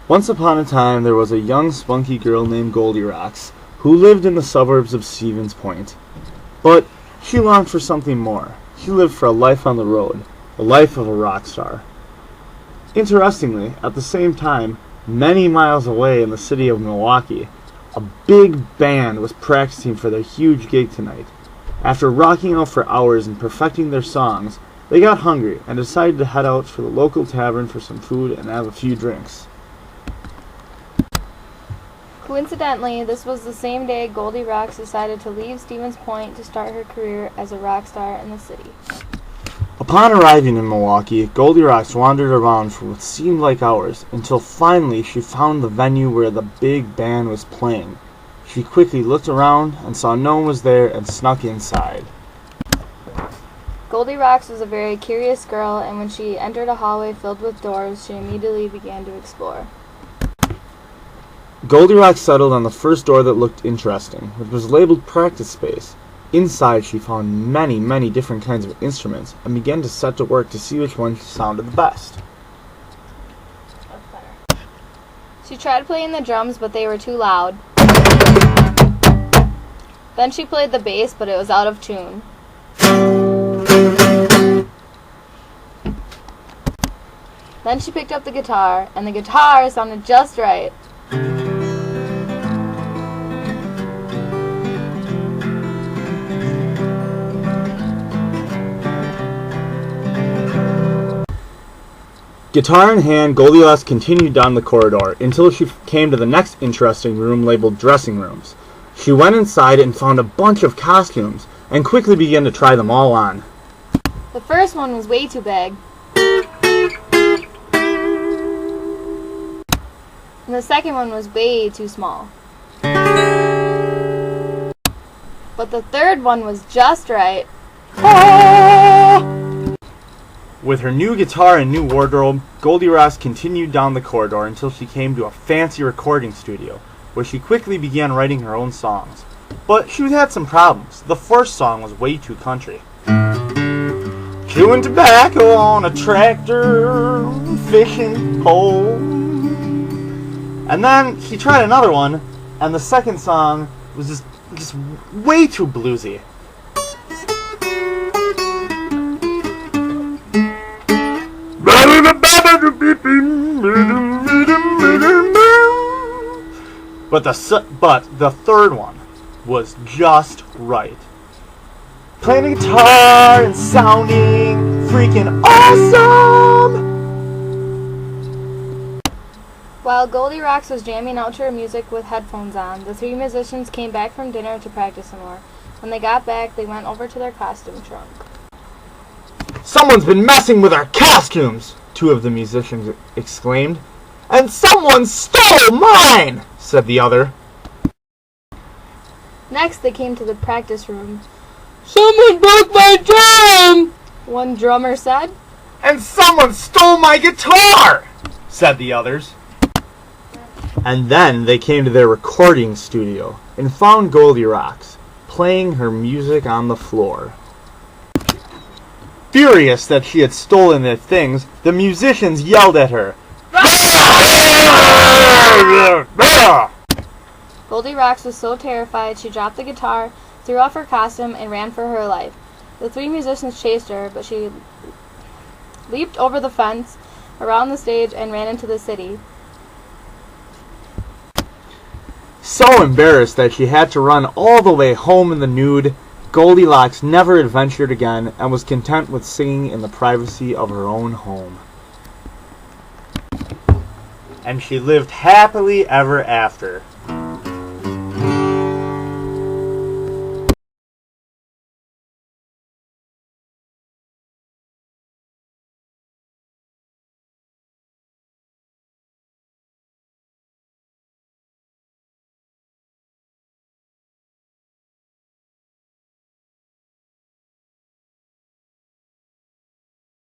Once upon a time, there was a young, spunky girl named Goldirocks who lived in the suburbs of Stevens Point. But she longed for something more. She lived for a life on the road, the life of a rock star. Interestingly, at the same time, many miles away in the city of Milwaukee, a big band was practicing for their huge gig tonight. After rocking out for hours and perfecting their songs, they got hungry and decided to head out for the local tavern for some food and have a few drinks. Coincidentally, this was the same day Goldirocks decided to leave Stevens Point to start her career as a rock star in the city. Upon arriving in Milwaukee, Goldirocks wandered around for what seemed like hours, until finally she found the venue where the big band was playing. She quickly looked around and saw no one was there and snuck inside. Goldirocks was a very curious girl, and when she entered a hallway filled with doors, she immediately began to explore. Goldirocks settled on the first door that looked interesting, which was labeled Practice Space. Inside, she found many, many different kinds of instruments and began to set to work to see which one sounded the best. She tried playing the drums, but they were too loud. Then she played the bass, but it was out of tune. Then she picked up the guitar, and the guitar sounded just right. Guitar in hand, Goldirocks continued down the corridor until she came to the next interesting room labeled Dressing Rooms. She went inside and found a bunch of costumes and quickly began to try them all on. The first one was way too big. And the second one was way too small. But the third one was just right. With her new guitar and new wardrobe, Goldirocks continued down the corridor until she came to a fancy recording studio, where she quickly began writing her own songs. But she had some problems. The first song was way too country. Chewing tobacco on a tractor, fishing pole. And then she tried another one, and the second song was just way too bluesy. But the third one was just right. Playing the guitar and sounding freaking awesome! While Goldirocks was jamming out to her music with headphones on, the three musicians came back from dinner to practice some more. When they got back, they went over to their costume trunk. "Someone's been messing with our costumes!" two of the musicians exclaimed. "And someone stole mine!" said the other. Next, they came to the practice room. "Someone broke my drum!" one drummer said. "And someone stole my guitar!" said the others. And then they came to their recording studio and found Goldirocks playing her music on the floor. Furious that she had stolen their things, the musicians yelled at her. Goldirocks was so terrified she dropped the guitar, threw off her costume, and ran for her life. The three musicians chased her, but she leaped over the fence, around the stage, and ran into the city. So embarrassed that she had to run all the way home in the nude, Goldirocks never adventured again and was content with singing in the privacy of her own home. And she lived happily ever after.